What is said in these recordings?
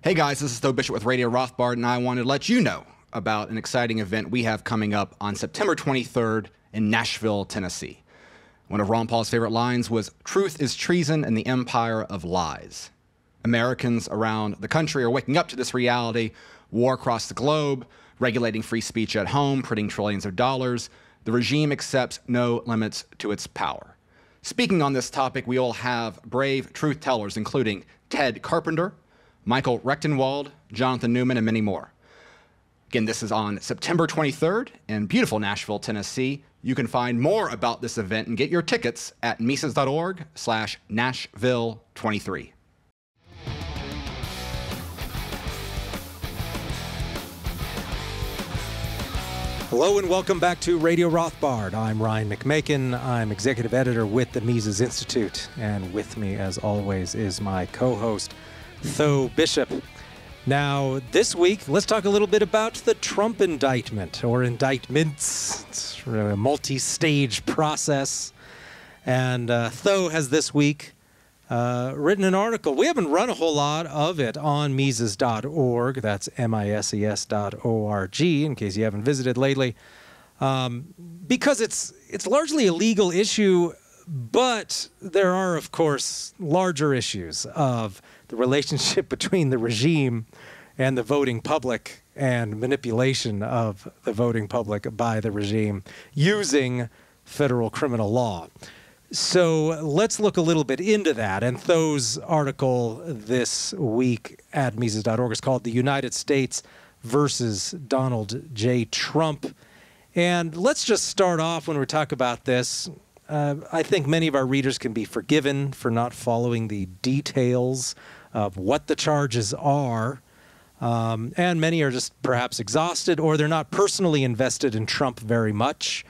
Hey guys, this is Tho Bishop with Radio Rothbard, and I wanted to let you know about an exciting event we have coming up on September 23rd in Nashville, Tennessee. One of Ron Paul's favorite lines was, "Truth is treason in the empire of lies." Americans around the country are waking up to this reality. War across the globe, regulating free speech at home, printing trillions of dollars. The regime accepts no limits to its power. Speaking on this topic, we all have brave truth tellers, including Ted Carpenter, Michael Rechtenwald, Jonathan Newman, and many more. Again, this is on September 23rd in beautiful Nashville, Tennessee. You can find more about this event and get your tickets at Mises.org/Nashville23. Hello and welcome back to Radio Rothbard. I'm Ryan McMaken. I'm executive editor with the Mises Institute. And with me, as always, is my co-host, Tho Bishop. Now, this week, let's talk a little bit about the Trump indictment, or indictments. It's really a multi-stage process. And Tho has this week written an article. We haven't run a whole lot of it on Mises.org. That's MISES.org, in case you haven't visited lately. Because it's largely a legal issue, but there are, of course, larger issues of the relationship between the regime and the voting public and manipulation of the voting public by the regime using federal criminal law. So let's look a little bit into that. And Tho's article this week at Mises.org is called "The United States versus Donald J. Trump." And let's just start off when we talk about this. I think many of our readers can be forgiven for not following the details of what the charges are. And many are just perhaps exhausted, or they're not personally invested in Trump very much.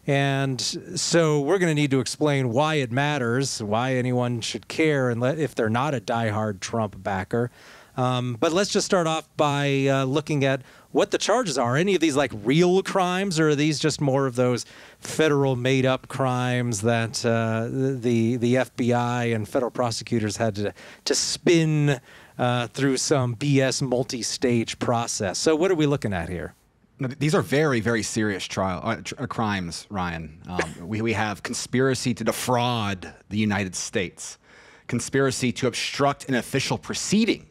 And so we're going to need to explain why it matters, why anyone should care, and if they're not a diehard Trump backer. But let's just start off by looking at what the charges are. Any of these like real crimes, or are these just more of those federal made-up crimes that the FBI and federal prosecutors had to spin through some BS multi-stage process? So what are we looking at here? These are very, very serious crimes, Ryan. We have conspiracy to defraud the United States, conspiracy to obstruct an official proceeding,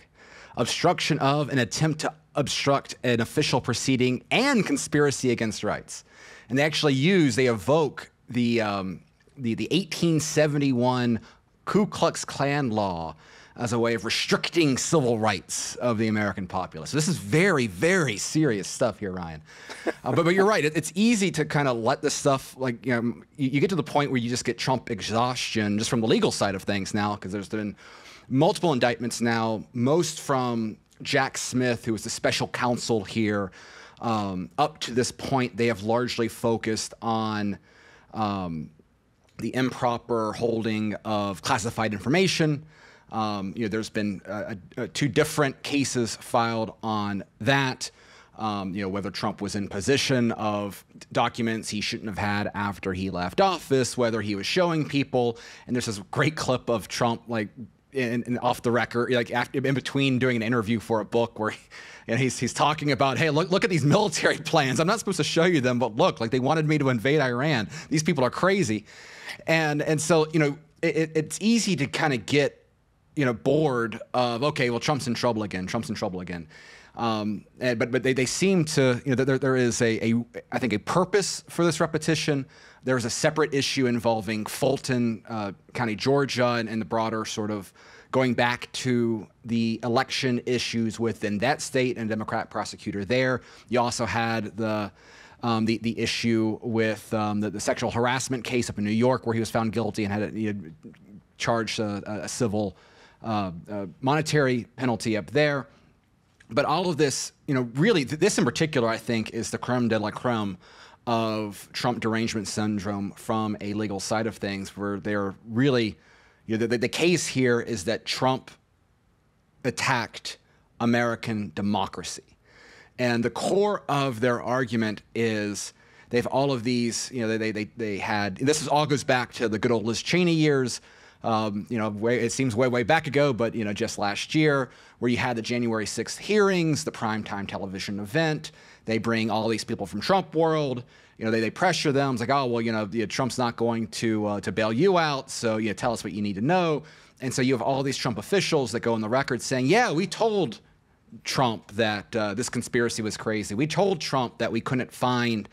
obstruction of an attempt to obstruct an official proceeding, and conspiracy against rights. And they evoke the 1871 Ku Klux Klan law as a way of restricting civil rights of the American populace. So this is very, very serious stuff here, Ryan. But you're right. It's easy to kind of let this stuff, like, you get to the point where you just get Trump exhaustion just from the legal side of things now, because there's been multiple indictments now, most from Jack Smith, who was the special counsel here. Up to this point, they have largely focused on the improper holding of classified information. There's been two different cases filed on that. Whether Trump was in possession of documents he shouldn't have had after he left office, whether he was showing people. And there's this great clip of Trump, like, in off the record, like in between doing an interview for a book, where he's talking about, hey, look at these military plans. I'm not supposed to show you them, but look, like, they wanted me to invade Iran. These people are crazy. And so, it's easy to kind of get, bored of, okay, well, Trump's in trouble again. But they seem to, there is I think a purpose for this repetition. There's a separate issue involving Fulton County, Georgia, and the broader sort of going back to the election issues within that state and Democrat prosecutor there. You also had the issue with the sexual harassment case up in New York, where he was found guilty and had charged a civil monetary penalty up there. But all of this, really, this in particular, I think, is the creme de la creme of Trump derangement syndrome from a legal side of things, where they're really, the case here is that Trump attacked American democracy. And the core of their argument is they have all of these, they had, all goes back to the good old Liz Cheney years, it seems way back ago, but just last year, where you had the January 6th hearings, the primetime television event. They bring all these people from Trump world. They pressure them. It's like, oh, well, Trump's not going to bail you out, so tell us what you need to know. And so you have all these Trump officials that go on the record saying, yeah, we told Trump that this conspiracy was crazy. We told Trump that we couldn't find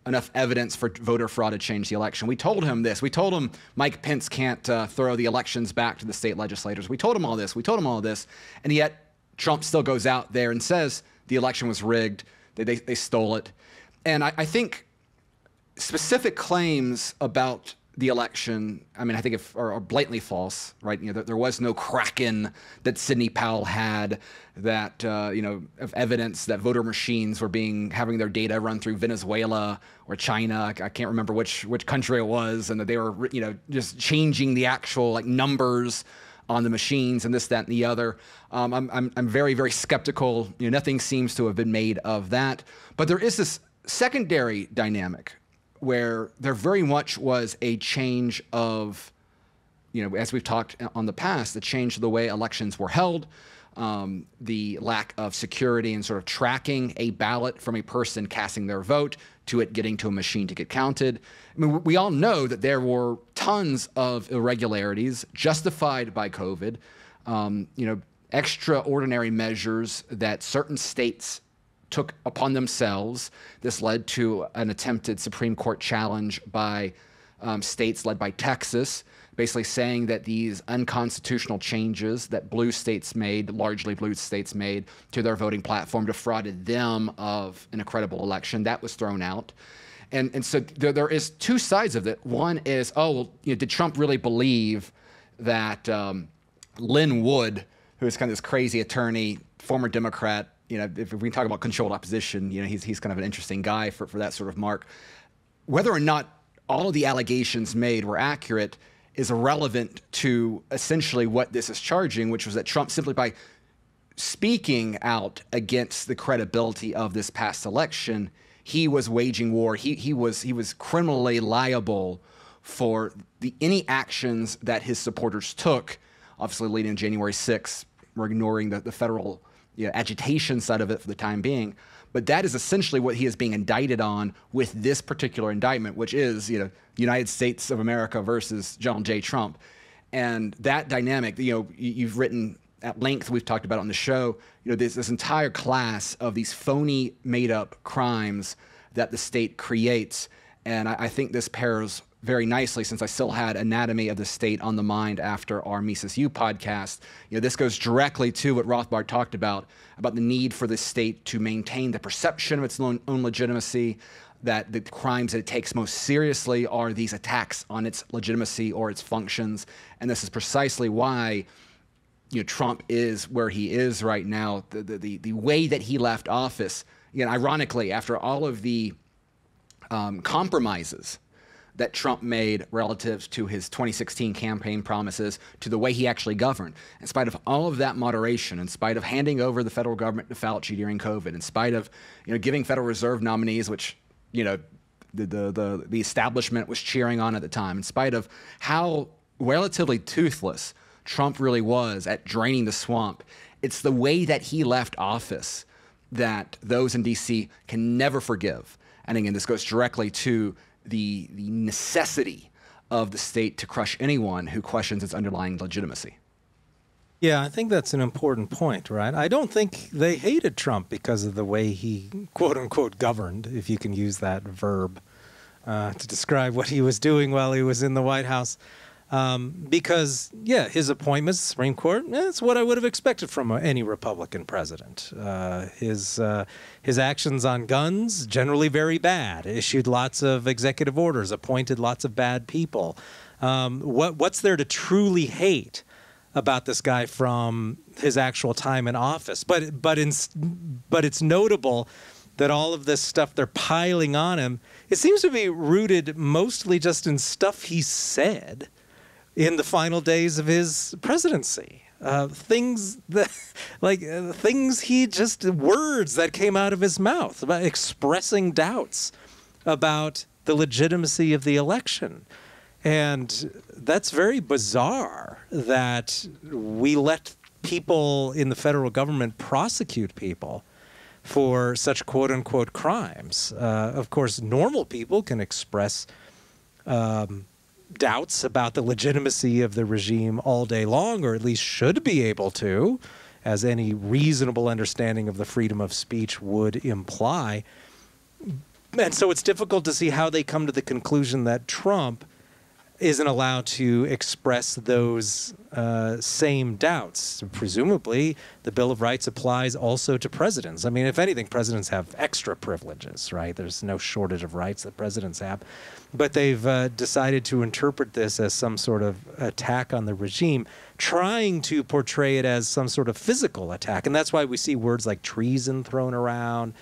enough evidence for voter fraud to change the election. We told him this. We told him Mike Pence can't throw the elections back to the state legislators. We told him all this. We told him all this. And yet Trump still goes out there and says the election was rigged. They stole it. And I think specific claims about the election, I think are blatantly false, right? There was no Kraken that Sidney Powell had that, of evidence that voter machines were having their data run through Venezuela or China. I can't remember which country it was, and that they were, just changing the actual numbers on the machines and this, that, and the other. I'm very, very skeptical. Nothing seems to have been made of that. But there is this secondary dynamic where there very much was a change of, as we've talked on the past, the change of the way elections were held, the lack of security and sort of tracking a ballot from a person casting their vote to it getting to a machine to get counted. We all know that there were tons of irregularities justified by COVID, extraordinary measures that certain states took upon themselves. This led to an attempted Supreme Court challenge by states led by Texas, basically saying that these unconstitutional changes that largely blue states made to their voting platform defrauded them of an credible election. That was thrown out. And so there is two sides of it. One is, did Trump really believe that Lynn Wood, who is kind of this crazy attorney, former Democrat, if we talk about controlled opposition, he's kind of an interesting guy for that sort of mark. Whether or not all of the allegations made were accurate is irrelevant to essentially what this is charging, which was that Trump, simply by speaking out against the credibility of this past election, he was waging war. He was criminally liable for any actions that his supporters took, obviously leading to January 6th. We're ignoring the federal agitation side of it for the time being. But that is essentially what he is being indicted on with this particular indictment, which is, United States of America versus Donald J. Trump. And that dynamic, you've written at length, we've talked about it on the show, this entire class of these phony made-up crimes that the state creates. And I think this pairs very nicely, since I still had Anatomy of the State on the mind after our Mises U podcast. This goes directly to what Rothbard talked about the need for the state to maintain the perception of its own legitimacy, that the crimes that it takes most seriously are these attacks on its legitimacy or its functions. And this is precisely why Trump is where he is right now. The way that he left office, ironically, after all of the compromises that Trump made relative to his 2016 campaign promises, to the way he actually governed. In spite of all of that moderation, in spite of handing over the federal government to Fauci during COVID, in spite of giving Federal Reserve nominees, which the establishment was cheering on at the time, in spite of how relatively toothless Trump really was at draining the swamp, it's the way that he left office that those in D.C. can never forgive. And again, this goes directly to the necessity of the state to crush anyone who questions its underlying legitimacy. Yeah, I think that's an important point, right? I don't think they hated Trump because of the way he, quote unquote, governed, if you can use that verb to describe what he was doing while he was in the White House. Because, his appointments to the Supreme Court, it's what I would have expected from any Republican president. His actions on guns, generally very bad. Issued lots of executive orders, appointed lots of bad people. What's there to truly hate about this guy from his actual time in office? But it's notable that all of this stuff they're piling on him, it seems to be rooted mostly just in stuff he said in the final days of his presidency. Things words that came out of his mouth about expressing doubts about the legitimacy of the election. And that's very bizarre that we let people in the federal government prosecute people for such quote-unquote crimes. Of course, normal people can express doubts about the legitimacy of the regime all day long, or at least should be able to, as any reasonable understanding of the freedom of speech would imply. And so it's difficult to see how they come to the conclusion that Trump isn't allowed to express those same doubts. Presumably, the Bill of Rights applies also to presidents. I mean, if anything, presidents have extra privileges, right? There's no shortage of rights that presidents have. But they've decided to interpret this as some sort of attack on the regime, trying to portray it as some sort of physical attack. And that's why we see words like treason thrown around,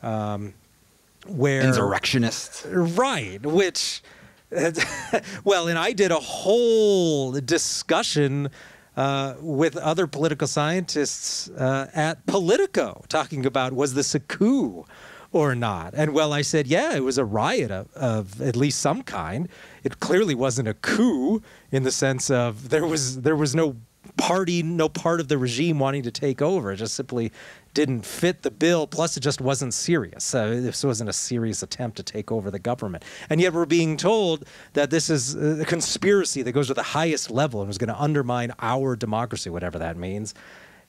where... Insurrectionist. Right, which... Well, and I did a whole discussion with other political scientists at Politico talking about, was this a coup or not? And well, I said, yeah, it was a riot of at least some kind. It clearly wasn't a coup in the sense of there was no party, no part of the regime wanting to take over. It just simply didn't fit the bill. Plus, it just wasn't serious. This wasn't a serious attempt to take over the government. And yet we're being told that this is a conspiracy that goes to the highest level and was going to undermine our democracy, whatever that means.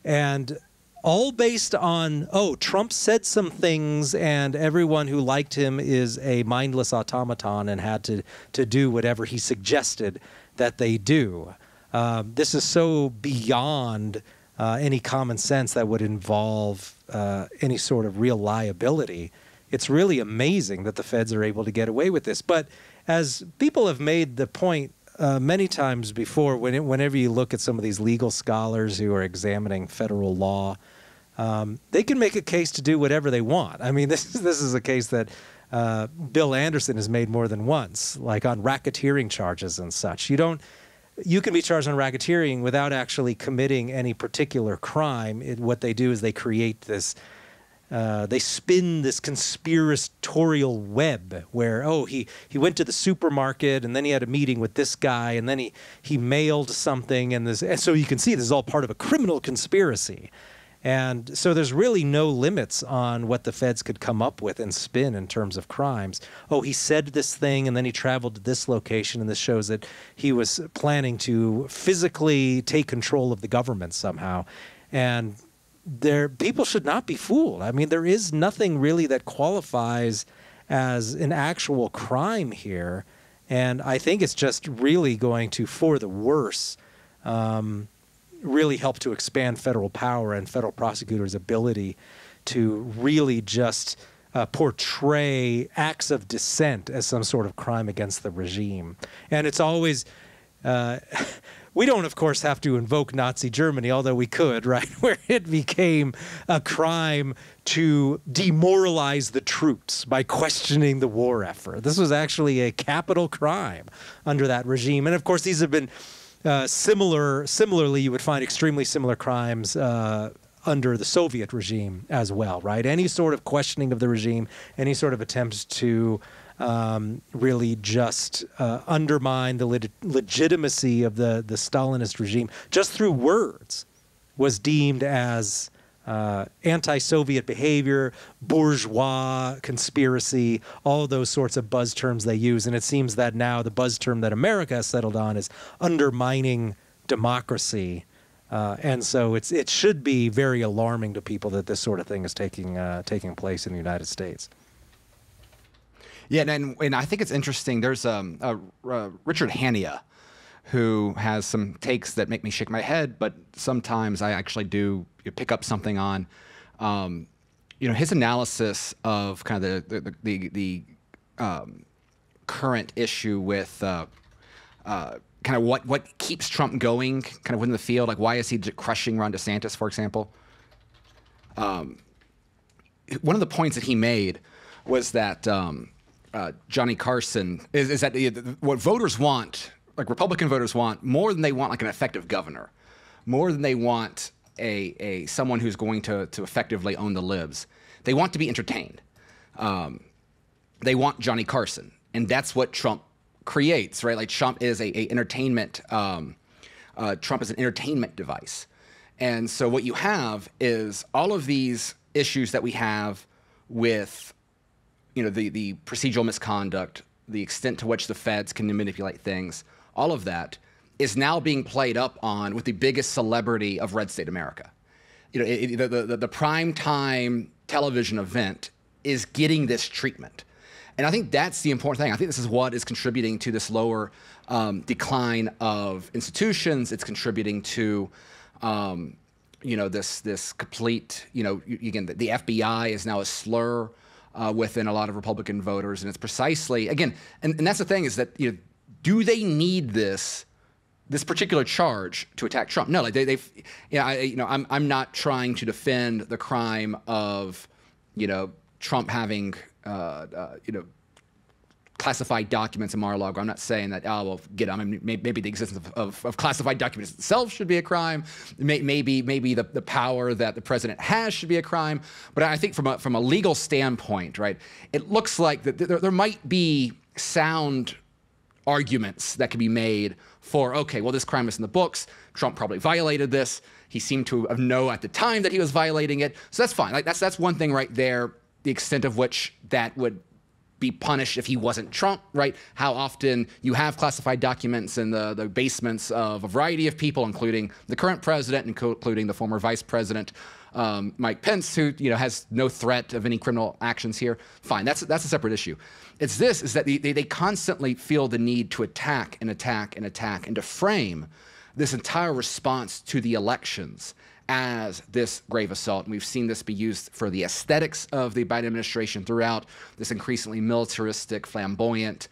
And all based on, oh, Trump said some things and everyone who liked him is a mindless automaton and had to do whatever he suggested that they do. This is so beyond any common sense that would involve any sort of real liability. It's really amazing that the feds are able to get away with this. But as people have made the point many times before, whenever you look at some of these legal scholars who are examining federal law, they can make a case to do whatever they want. I mean, this is a case that Bill Anderson has made more than once, like on racketeering charges and such. You can be charged on racketeering without actually committing any particular crime. What they do is they create this, they spin this conspiratorial web where, oh, he went to the supermarket and then he had a meeting with this guy and then he mailed something and so you can see this is all part of a criminal conspiracy. And so there's really no limits on what the feds could come up with and spin in terms of crimes. Oh, he said this thing and then he traveled to this location, and this shows that he was planning to physically take control of the government somehow. And people should not be fooled. I mean, there is nothing really that qualifies as an actual crime here. And I think it's just really going to, for the worse, really help to expand federal power and federal prosecutors' ability to really just portray acts of dissent as some sort of crime against the regime. And it's always, we don't, of course, have to invoke Nazi Germany, although we could, right, where it became a crime to demoralize the troops by questioning the war effort. This was actually a capital crime under that regime. And, of course, these have been... Similarly, you would find extremely similar crimes under the Soviet regime as well, right? Any sort of questioning of the regime, any sort of attempts to really just undermine the legitimacy of the Stalinist regime just through words was deemed as anti-Soviet behavior, bourgeois conspiracy, all those sorts of buzz terms they use. And it seems that now the buzz term that America has settled on is undermining democracy. And so it should be very alarming to people that this sort of thing is taking place in the United States. Yeah, and I think it's interesting. There's Richard Hanania, who has some takes that make me shake my head, but sometimes I actually do pick up something on, his analysis of kind of the current issue with kind of what keeps Trump going, kind of within the field. Like, why is he crushing Ron DeSantis, for example? One of the points that he made was that Johnny Carson is that what voters want. Like, Republican voters want more than they want like an effective governor, more than they want someone who's going to effectively own the libs. They want to be entertained. They want Johnny Carson, and that's what Trump creates, right? Like Trump is a entertainment. Trump is an entertainment device, and so what you have is all of these issues that we have with, the procedural misconduct, the extent to which the feds can manipulate things. All of that is now being played up on with the biggest celebrity of red state America. The prime time television event is getting this treatment. And I think that's the important thing. I think this is what is contributing to this lower decline of institutions. It's contributing to, this complete, again, the FBI is now a slur within a lot of Republican voters. And it's precisely, again, and that's the thing is that, do they need this particular charge to attack Trump? No, like I'm not trying to defend the crime of, Trump having, classified documents in Mar-a-Lago. I'm not saying that, maybe the existence of classified documents itself should be a crime. Maybe the power that the president has should be a crime. But I think from a legal standpoint, right, it looks like that there might be sound arguments that can be made for, okay, well, this crime is in the books. Trump probably violated this. He seemed to know at the time that he was violating it. So that's fine. Like that's one thing right there, the extent of which that would be punished if he wasn't Trump, right? How often you have classified documents in the basements of a variety of people, including the current president, including the former vice president, Mike Pence, who has no threat of any criminal actions here. Fine, that's a separate issue. It's that they constantly feel the need to attack and attack and attack and to frame this entire response to the elections as this grave assault. And we've seen this be used for the aesthetics of the Biden administration throughout, this increasingly militaristic, flamboyant,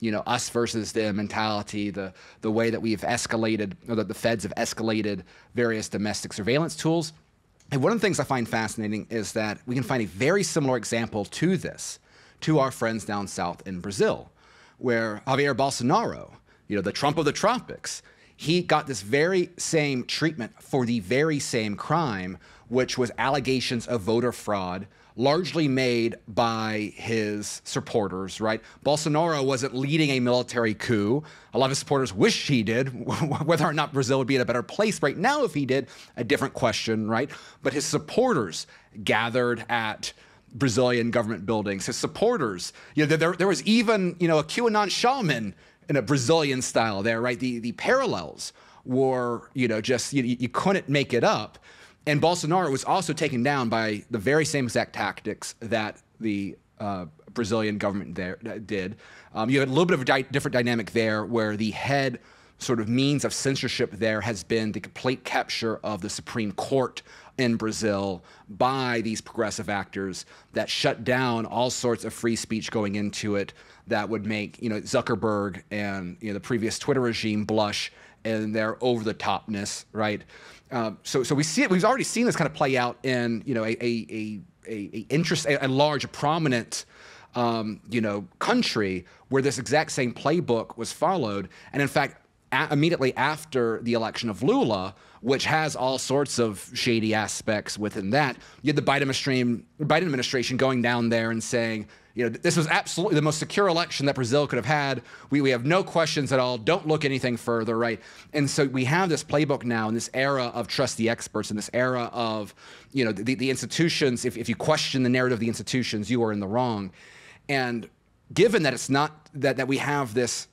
us versus them mentality, the way that we've escalated, or that the feds have escalated various domestic surveillance tools. And one of the things I find fascinating is that we can find a very similar example to this, to our friends down south in Brazil, where Jair Bolsonaro, the Trump of the tropics, he got this very same treatment for the very same crime, which was allegations of voter fraud, largely made by his supporters, right? Bolsonaro wasn't leading a military coup. A lot of his supporters wish he did. Whether or not Brazil would be in a better place right now if he did, a different question, right? But his supporters gathered at Brazilian government buildings. His supporters, there was even, a QAnon shaman in a Brazilian style there, right? The parallels were, you couldn't make it up. And Bolsonaro was also taken down by the very same exact tactics that the Brazilian government there did. You had a little bit of a different dynamic there, where the head sort of means of censorship there has been the complete capture of the Supreme Court in Brazil by these progressive actors that shut down all sorts of free speech going into it that would make Zuckerberg and the previous Twitter regime blush in their over-the-topness, right? So we see it. We've already seen this kind of play out in a large, prominent country where this exact same playbook was followed, and in fact, immediately after the election of Lula, which has all sorts of shady aspects within that, you had the Biden administration going down there and saying, this was absolutely the most secure election that Brazil could have had. We have no questions at all. Don't look anything further, right? And so we have this playbook now in this era of trust the experts, in this era of, the institutions. If you question the narrative of the institutions, you are in the wrong. And given that it's not that we have these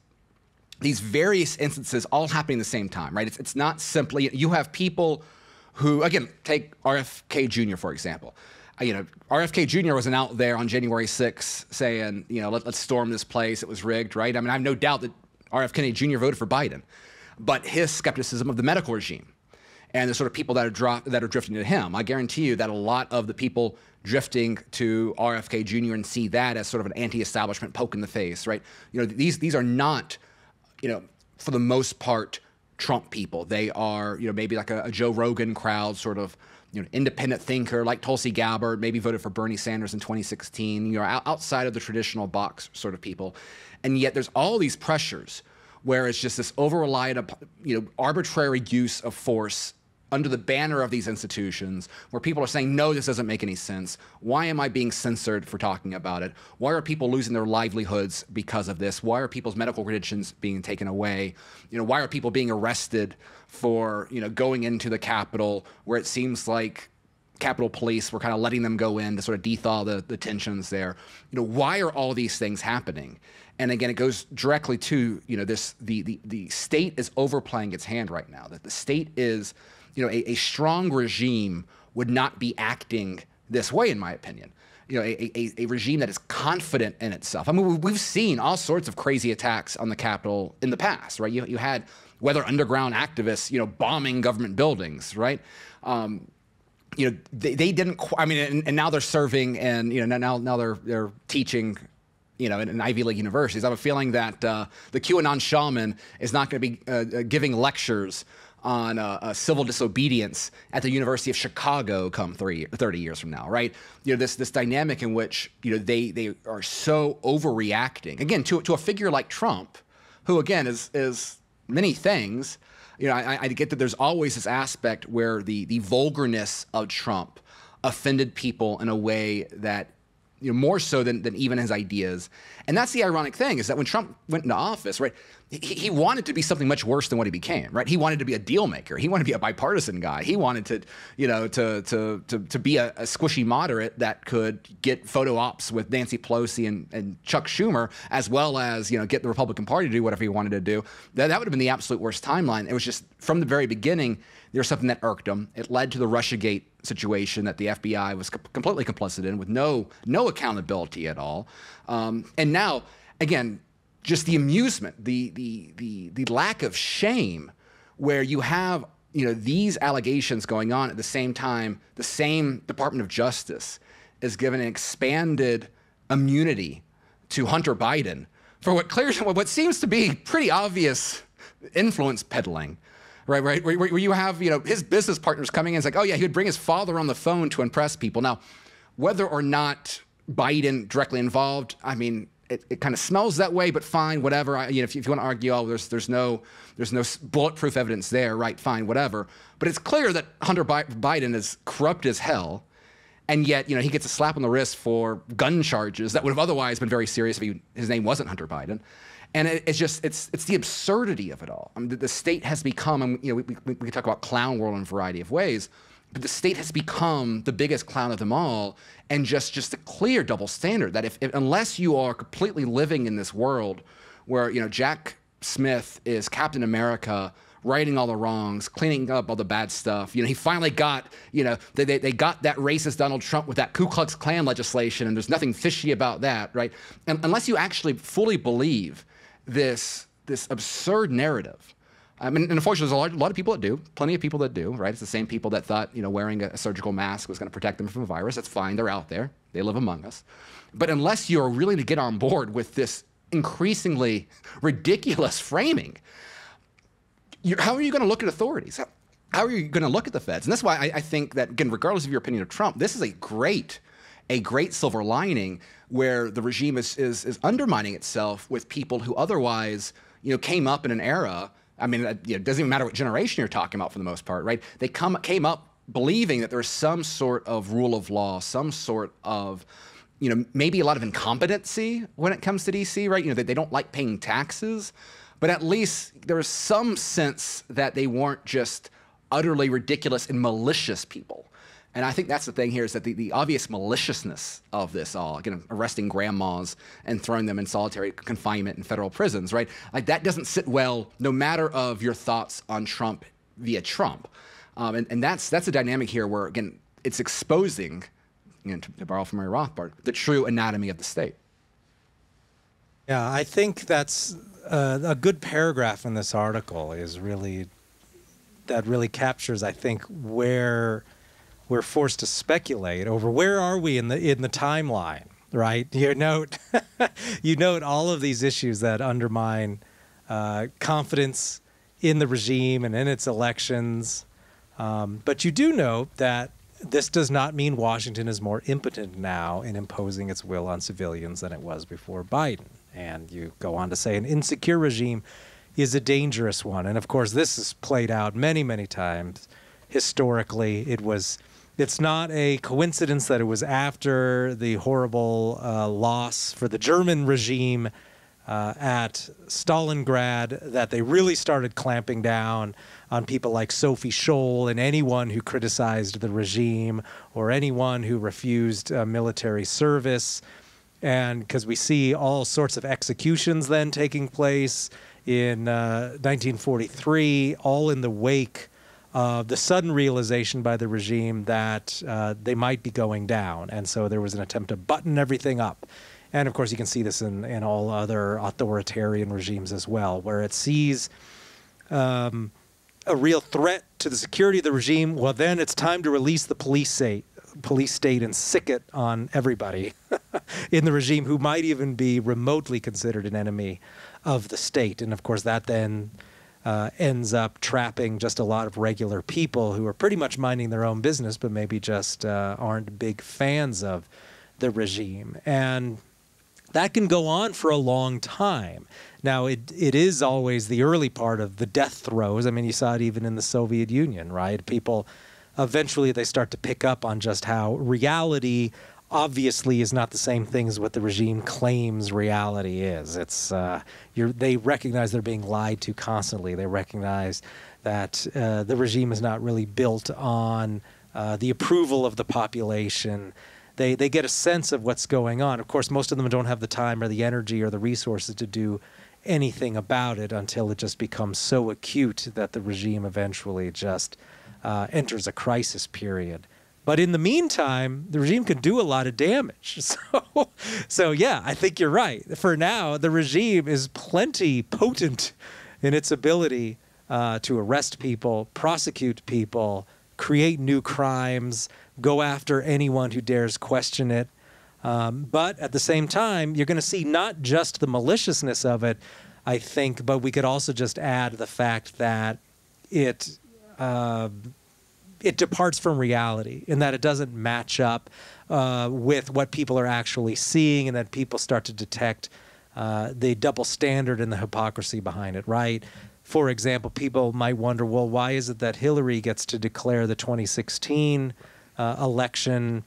various instances all happening at the same time, right? It's not simply, you have people who, again, take RFK Jr., for example. RFK Jr. wasn't out there on January 6th saying, let's storm this place. It was rigged, right? I mean, I have no doubt that RFK Kennedy Jr. voted for Biden, but his skepticism of the medical regime and the sort of people that are drifting to him, I guarantee you that a lot of the people drifting to RFK Jr. and see that as sort of an anti-establishment poke in the face, right? These are not, for the most part, Trump people. They are, maybe like a Joe Rogan crowd, sort of, independent thinker like Tulsi Gabbard, maybe voted for Bernie Sanders in 2016, outside of the traditional box sort of people. And yet there's all these pressures where it's just this over-reliant, arbitrary use of force under the banner of these institutions where people are saying, no, this doesn't make any sense. Why am I being censored for talking about it? Why are people losing their livelihoods because of this? Why are people's medical credentials being taken away? Why are people being arrested for, going into the Capitol where it seems like Capitol Police were kind of letting them go in to sort of de-thaw the tensions there? Why are all these things happening? And again, it goes directly to, the state is overplaying its hand right now. That the state is, a strong regime would not be acting this way, in my opinion. A regime that is confident in itself. I mean, we've seen all sorts of crazy attacks on the Capitol in the past, right? You had Weather Underground activists, bombing government buildings, right? They didn't. I mean, and now they're serving, and now they're teaching, in Ivy League universities. I have a feeling that the QAnon shaman is not going to be giving lectures on civil disobedience at the University of Chicago come 30 years from now, right? This dynamic in which they are so overreacting again to a figure like Trump, who again is many things. I get that there's always this aspect where the vulgarness of Trump offended people in a way that, more so than even his ideas. And that's the ironic thing, is that when Trump went into office, right, he wanted to be something much worse than what he became, right? He wanted to be a deal maker. He wanted to be a bipartisan guy. He wanted to, to be a squishy moderate that could get photo ops with Nancy Pelosi and Chuck Schumer, as well as, get the Republican Party to do whatever he wanted to do. That would have been the absolute worst timeline. It was just, from the very beginning, there was something that irked him. It led to the Russiagate situation that the FBI was completely complicit in, with no accountability at all. And now, again, just the amusement, the lack of shame, where you have these allegations going on at the same time. The same Department of Justice is given an expanded immunity to Hunter Biden for what seems to be pretty obvious influence peddling. Right, where you have, his business partners coming in, it's like, oh yeah, he would bring his father on the phone to impress people. Now, whether or not Biden directly involved, I mean, it kind of smells that way, but fine, whatever. If you want to argue, oh, there's no bulletproof evidence there, right? Fine, whatever. But it's clear that Hunter Biden is corrupt as hell, and yet, he gets a slap on the wrist for gun charges that would have otherwise been very serious if his name wasn't Hunter Biden. And it's the absurdity of it all. I mean, the state has become, we can talk about clown world in a variety of ways, but the state has become the biggest clown of them all, and just a clear double standard that if unless you are completely living in this world where, Jack Smith is Captain America, righting all the wrongs, cleaning up all the bad stuff. He finally got, they got that racist Donald Trump with that Ku Klux Klan legislation, and there's nothing fishy about that, right? And unless you actually fully believe this absurd narrative. I mean, and unfortunately, there's a lot of people that do, plenty of people that do, right? It's the same people that thought, wearing a surgical mask was going to protect them from a virus. That's fine. They're out there. They live among us. But unless you're willing to get on board with this increasingly ridiculous framing, how are you going to look at authorities? How are you going to look at the feds? And that's why I think that, again, regardless of your opinion of Trump, this is a great silver lining where the regime is undermining itself with people who otherwise, came up in an era. I mean, it doesn't even matter what generation you're talking about for the most part, right? They came up believing that there's some sort of rule of law, some sort of, maybe a lot of incompetency when it comes to DC, right? They don't like paying taxes, but at least there was some sense that they weren't just utterly ridiculous and malicious people. And I think that's the thing here, is that the obvious maliciousness of this all, again, arresting grandmas and throwing them in solitary confinement in federal prisons, right? Like, that doesn't sit well, no matter of your thoughts on Trump via Trump. And that's a dynamic here where, again, it's exposing, to borrow from Radio Rothbard, the true anatomy of the state. Yeah, I think that's a good paragraph in this article that really captures, I think, where we're forced to speculate over where are we in the timeline, right? You note all of these issues that undermine confidence in the regime and in its elections. But you do note that this does not mean Washington is more impotent now in imposing its will on civilians than it was before Biden. And you go on to say an insecure regime is a dangerous one. And of course, this is played out many, many times historically. It's not a coincidence that it was after the horrible loss for the German regime at Stalingrad that they really started clamping down on people like Sophie Scholl and anyone who criticized the regime or anyone who refused military service. And because we see all sorts of executions then taking place in 1943, all in the wake of the sudden realization by the regime that they might be going down. And so there was an attempt to button everything up. And of course, you can see this in all other authoritarian regimes as well, where it sees a real threat to the security of the regime. Well, then it's time to release the police state and sick it on everybody in the regime who might even be remotely considered an enemy of the state. And of course, that then ends up trapping just a lot of regular people who are pretty much minding their own business, but maybe just aren't big fans of the regime. And that can go on for a long time. Now, it is always the early part of the death throes. I mean, you saw it even in the Soviet Union, right? People, eventually they start to pick up on just how reality obviously is not the same thing as what the regime claims reality is. It's they recognize they're being lied to constantly. They recognize that the regime is not really built on the approval of the population. They get a sense of what's going on. Of course, most of them don't have the time or the energy or the resources to do anything about it until it just becomes so acute that the regime eventually just enters a crisis period. But in the meantime, the regime can do a lot of damage. So yeah, I think you're right. For now, the regime is plenty potent in its ability to arrest people, prosecute people, create new crimes, go after anyone who dares question it. But at the same time, you're going to see not just the maliciousness of it, I think, but we could also just add the fact that it departs from reality in that it doesn't match up with what people are actually seeing, and that people start to detect the double standard and the hypocrisy behind it, right? For example, people might wonder, well, why is it that Hillary gets to declare the 2016 election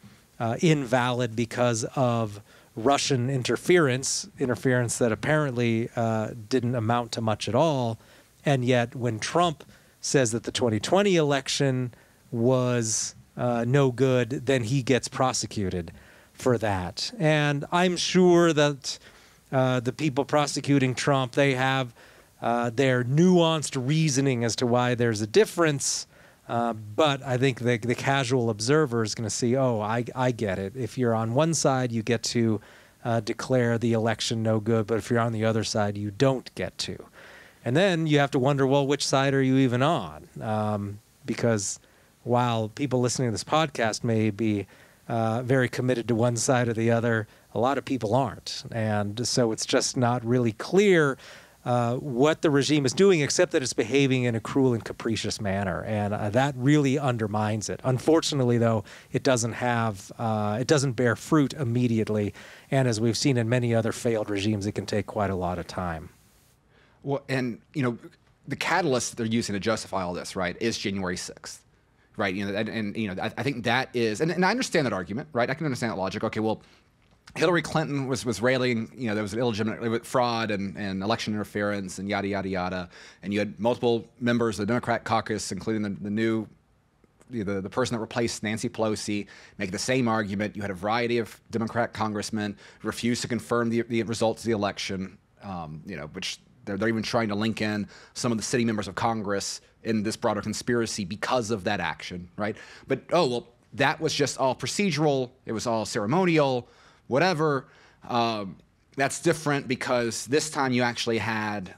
invalid because of Russian interference that apparently didn't amount to much at all, and yet when Trump says that the 2020 election was no good, then he gets prosecuted for that. And I'm sure that the people prosecuting Trump, they have their nuanced reasoning as to why there's a difference. But I think the casual observer is going to see, oh, I get it. If you're on one side, you get to declare the election no good, but if you're on the other side, you don't get to. And then you have to wonder, well, which side are you even on? Because while people listening to this podcast may be very committed to one side or the other, a lot of people aren't. And so it's just not really clear what the regime is doing, except that it's behaving in a cruel and capricious manner, and that really undermines it. Unfortunately, though, it doesn't bear fruit immediately, and as we've seen in many other failed regimes, it can take quite a lot of time. Well, and the catalyst they're using to justify all this, right, is January 6th, right? I think that is, and I understand that argument, right? I can understand that logic. Okay, well, Hillary Clinton was railing, there was an illegitimate fraud and election interference and yada, yada, yada. And you had multiple members of the Democrat caucus, including the person that replaced Nancy Pelosi, make the same argument. You had a variety of Democrat congressmen refuse to confirm the results of the election, which they're even trying to link in some of the sitting members of Congress in this broader conspiracy because of that action, right? But, that was just all procedural. It was all ceremonial. Whatever, that's different because this time you actually had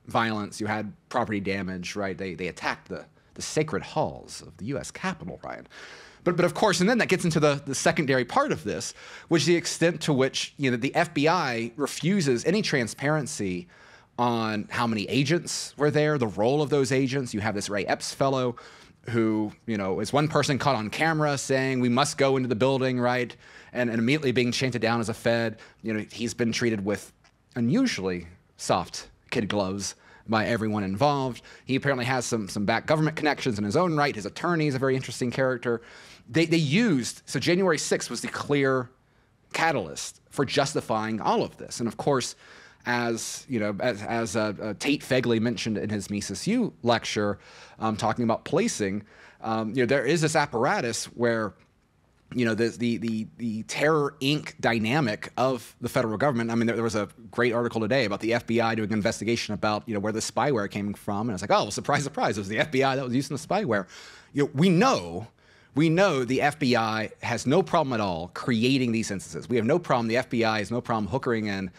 violence, you had property damage, right? They attacked the sacred halls of the U.S. Capitol, Ryan. But of course, and then that gets into the secondary part of this, which is the extent to which the FBI refuses any transparency on how many agents were there, the role of those agents. You have this Ray Epps fellow who, is one person caught on camera saying we must go into the building, right? And immediately being chanted down as a Fed. He's been treated with unusually soft kid gloves by everyone involved. He apparently has some back government connections in his own right. His attorney is a very interesting character. They used, so January 6th was the clear catalyst for justifying all of this. And of course, as you know, as Tate Fegley mentioned in his Mises U lecture, talking about policing, there is this apparatus where, the Terror Inc. dynamic of the federal government. I mean, there was a great article today about the FBI doing an investigation about, where the spyware came from. And it's like, oh, well, surprise, surprise, it was the FBI that was using the spyware. We know the FBI has no problem at all creating these instances. We have no problem. The FBI has no problem hookering in,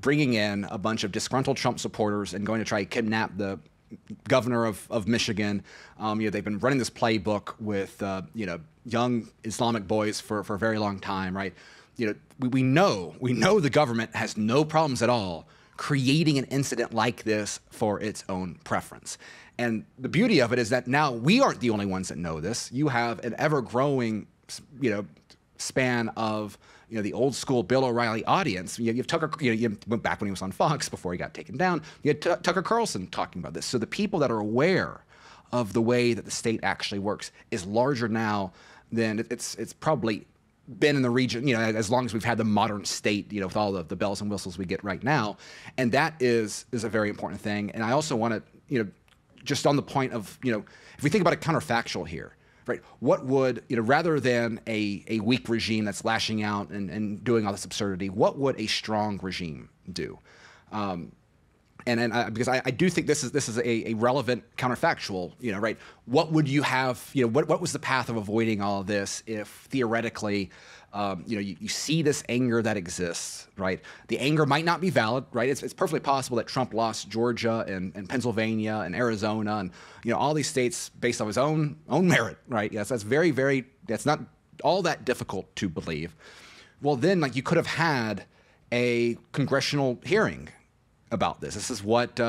bringing in a bunch of disgruntled Trump supporters and going to try to kidnap the governor of Michigan. They've been running this playbook with, young Islamic boys for a very long time, right? We know the government has no problems at all creating an incident like this for its own preference. And the beauty of it is that now we aren't the only ones that know this. You have an ever-growing, span of, the old school Bill O'Reilly audience. You have Tucker, you went back when he was on Fox before he got taken down. You had Tucker Carlson talking about this. So the people that are aware of the way that the state actually works is larger now than it's probably been in the region, as long as we've had the modern state, with all the bells and whistles we get right now. And that is a very important thing. And I also want to, just on the point of, if we think about it counterfactual here, right? What would, rather than a weak regime that's lashing out and doing all this absurdity, what would a strong regime do? Because I do think this is a relevant counterfactual, right? What would you have, what was the path of avoiding all of this if theoretically, you see this anger that exists, right? The anger might not be valid, right? It's perfectly possible that Trump lost Georgia and Pennsylvania and Arizona and, all these states based on his own merit, right? Yes, that's that's not all that difficult to believe. Well, then, you could have had a congressional hearing about this. This is what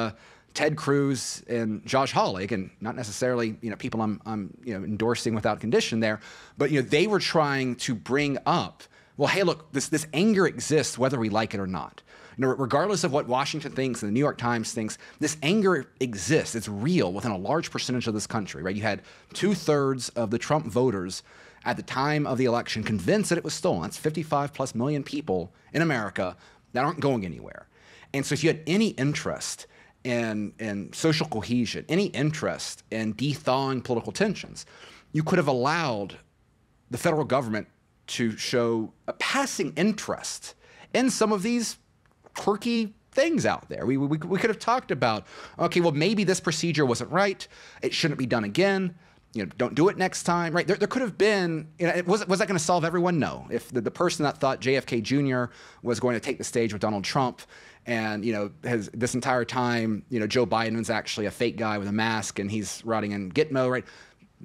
Ted Cruz and Josh Hawley, and not necessarily people I'm endorsing without condition there, but they were trying to bring up, well, hey, look, this anger exists whether we like it or not. Regardless of what Washington thinks and the New York Times thinks, this anger exists. It's real within a large percentage of this country, right? You had 2/3 of the Trump voters at the time of the election convinced that it was stolen. That's 55+ million people in America that aren't going anywhere. And so if you had any interest in social cohesion, any interest in de-thawing political tensions, you could have allowed the federal government to show a passing interest in some of these quirky things out there. We could have talked about, okay, well, maybe this procedure wasn't right. It shouldn't be done again. Don't do it next time, right? There could have been, was that going to solve everyone? No. If the person that thought JFK Jr. was going to take the stage with Donald Trump and, has this entire time, Joe Biden was actually a fake guy with a mask and he's rotting in Gitmo, right?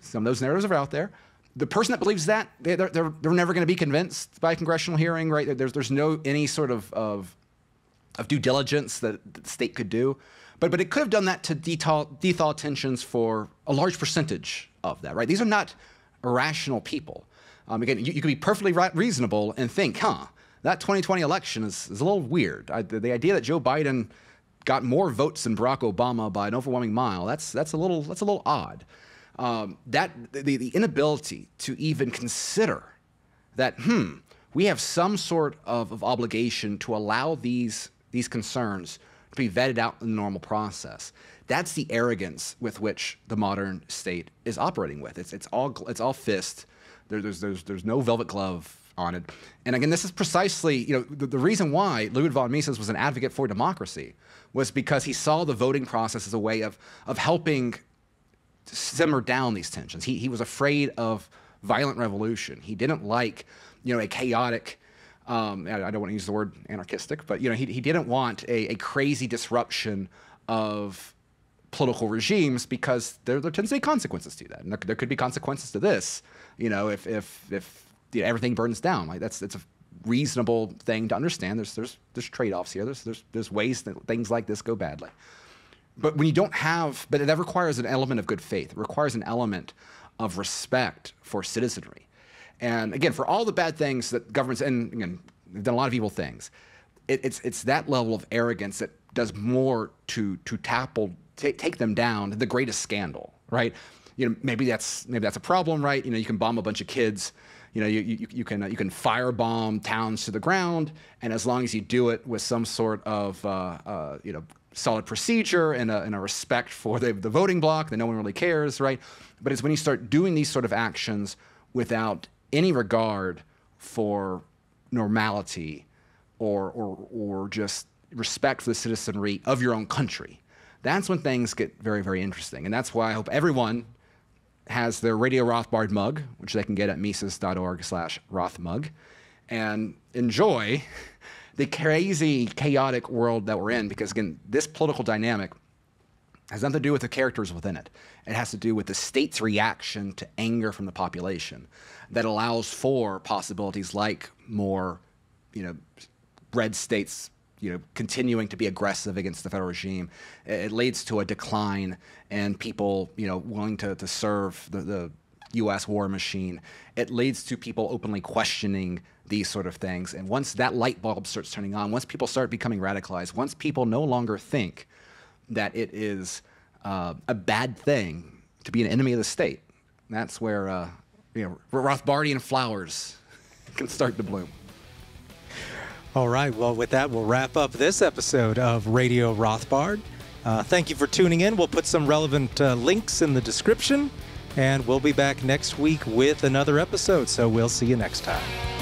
Some of those narratives are out there. The person that believes that, they're never going to be convinced by a congressional hearing, right? There's no any sort of due diligence that the state could do. But it could have done that to de-thaw tensions for a large percentage of that, right? These are not irrational people. Again, you could be perfectly reasonable and think, that 2020 election is a little weird. The idea that Joe Biden got more votes than Barack Obama by an overwhelming mile, that's a little odd. The inability to even consider that, we have some sort of obligation to allow these concerns to be vetted out in the normal process. That's the arrogance with which the modern state is operating with. It's all fist. There's no velvet glove on it. And again, this is precisely the reason why Ludwig von Mises was an advocate for democracy was because he saw the voting process as a way of helping to simmer down these tensions. He was afraid of violent revolution. He didn't like a chaotic. I don't want to use the word anarchistic, but he didn't want a crazy disruption of political regimes because there tends to be consequences to that, and there could be consequences to this. If everything burns down, like it's a reasonable thing to understand. There's trade-offs here. There's ways that things like this go badly. But when you don't have, but that requires an element of good faith. It requires an element of respect for citizenry. And again, for all the bad things that governments, and again, they've done a lot of evil things, it's that level of arrogance that does more to take them down than the greatest scandal, right? Maybe that's a problem, right? You can bomb a bunch of kids. You can firebomb towns to the ground, and as long as you do it with some sort of solid procedure and a respect for the voting bloc, then no one really cares, right? But it's when you start doing these sort of actions without any regard for normality or just respect for the citizenry of your own country, that's when things get very, very interesting. And that's why I hope everyone has their Radio Rothbard mug, which they can get at Mises.org/Rothmug, and enjoy the crazy, chaotic world that we're in, because, again, this political dynamic has nothing to do with the characters within it. It has to do with the state's reaction to anger from the population that allows for possibilities like more, red states continuing to be aggressive against the federal regime. It leads to a decline in people, willing to serve the U.S. war machine. It leads to people openly questioning these sort of things. And once that light bulb starts turning on, once people start becoming radicalized, once people no longer think that it is a bad thing to be an enemy of the state, that's where Rothbardian flowers can start to bloom. All right. Well, with that, we'll wrap up this episode of Radio Rothbard. Thank you for tuning in. We'll put some relevant links in the description, and we'll be back next week with another episode. So we'll see you next time.